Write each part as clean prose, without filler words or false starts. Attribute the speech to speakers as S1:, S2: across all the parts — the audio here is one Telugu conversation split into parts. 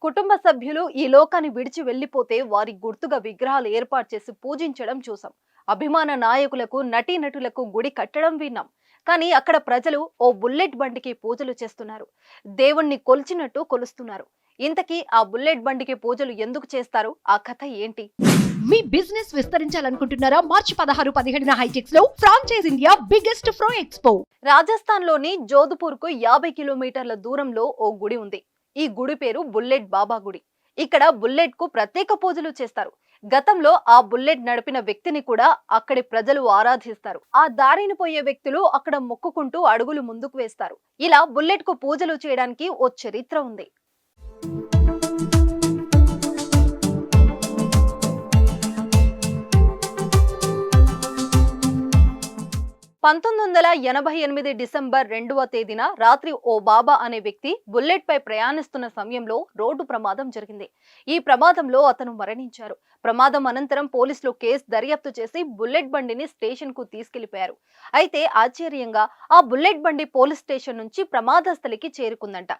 S1: కుటుంబ సభ్యులు ఈ లోకాన్ని విడిచి వెళ్లిపోతే వారి గుర్తుగా విగ్రహాలు ఏర్పాటు చేసి పూజించడం చూసాం. అభిమాన నాయకులకు, నటీనటులకు గుడి కట్టడం విన్నాం. కానీ అక్కడ ప్రజలు ఓ బుల్లెట్ బండికి పూజలు చేస్తున్నారు. దేవుణ్ణి కొలిచినట్టు కొలుస్తున్నారు. ఇంతకీ ఆ బుల్లెట్ బండికి పూజలు ఎందుకు చేస్తారు? ఆ కథ ఏంటి?
S2: మీ బిజినెస్ విస్తరించాలనుకుంటున్నారా? మార్చి 16-17 హైటెక్స్ లో franchise India biggest ఫ్రో expo.
S1: Rajasthan లోని జోధ్పూర్ కు 50 కిలోమీటర్ల దూరంలో ఓ గుడి ఉంది. ఈ గుడి పేరు బుల్లెట్ బాబా గుడి. ఇక్కడ బుల్లెట్ కు ప్రత్యేక పూజలు చేస్తారు. గతంలో ఆ బుల్లెట్ నడిపిన వ్యక్తిని కూడా అక్కడి ప్రజలు ఆరాధిస్తారు. ఆ దారిని పోయే వ్యక్తులు అక్కడ మొక్కుకుంటూ అడుగులు ముందుకు వేస్తారు. ఇలా బుల్లెట్ కు పూజలు చేయడానికి ఓ చరిత్ర ఉంది. 1988 డిసెంబర్ 2వ తేదీన రాత్రి ఓ బాబా అనే వ్యక్తి బుల్లెట్ పై ప్రయాణిస్తున్న సమయంలో రోడ్డు ప్రమాదం జరిగింది. ఈ ప్రమాదంలో అతను మరణించారు. ప్రమాదం అనంతరం పోలీసులు కేసు దర్యాప్తు చేసి బుల్లెట్ బండిని స్టేషన్ కు తీసుకెళ్లిపోయారు. అయితే ఆశ్చర్యంగా ఆ బుల్లెట్ బండి పోలీస్ స్టేషన్ నుంచి ప్రమాద స్థలికి చేరుకుందంట.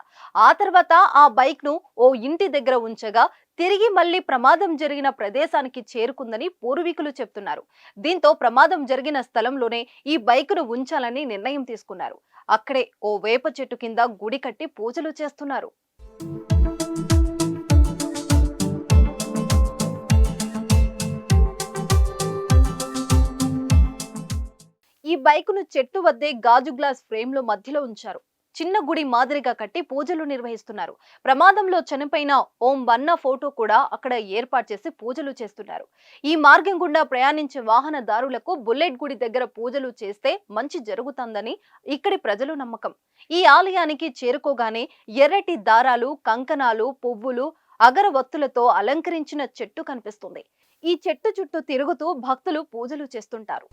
S1: ఆ తర్వాత ఆ బైక్ ను ఓ ఇంటి దగ్గర ఉంచగా తిరిగి మళ్లీ ప్రమాదం జరిగిన ప్రదేశానికి చేరుకుందని పూర్వీకులు చెప్తున్నారు. దీంతో ప్రమాదం జరిగిన స్థలంలోనే ఈ బైక్ ను ఉంచాలని నిర్ణయం తీసుకున్నారు. అక్కడే ఓ వేప చెట్టు కింద గుడి కట్టి పూజలు చేస్తున్నారు. ఈ బైక్ ను చెట్టు వద్దే గాజు గ్లాస్ ఫ్రేమ్ లో మధ్యలో ఉంచారు. చిన్న గుడి మాదిరిగా కట్టి పూజలు నిర్వహిస్తున్నారు. ప్రమాదంలో చనిపోయిన ఓం వన్న ఫోటో కూడా అక్కడ ఏర్పాటు చేసి పూజలు చేస్తున్నారు. ఈ మార్గం గుండా ప్రయాణించే వాహనదారులకు బుల్లెట్ గుడి దగ్గర పూజలు చేస్తే మంచి జరుగుతుందని ఇక్కడి ప్రజలు నమ్మకం. ఈ ఆలయానికి చేరుకోగానే ఎర్రటి దారాలు, కంకణాలు, పువ్వులు, అగరవత్తులతో అలంకరించిన చెట్టు కనిపిస్తుంది. ఈ చెట్టు చుట్టూ తిరుగుతూ భక్తులు పూజలు చేస్తుంటారు.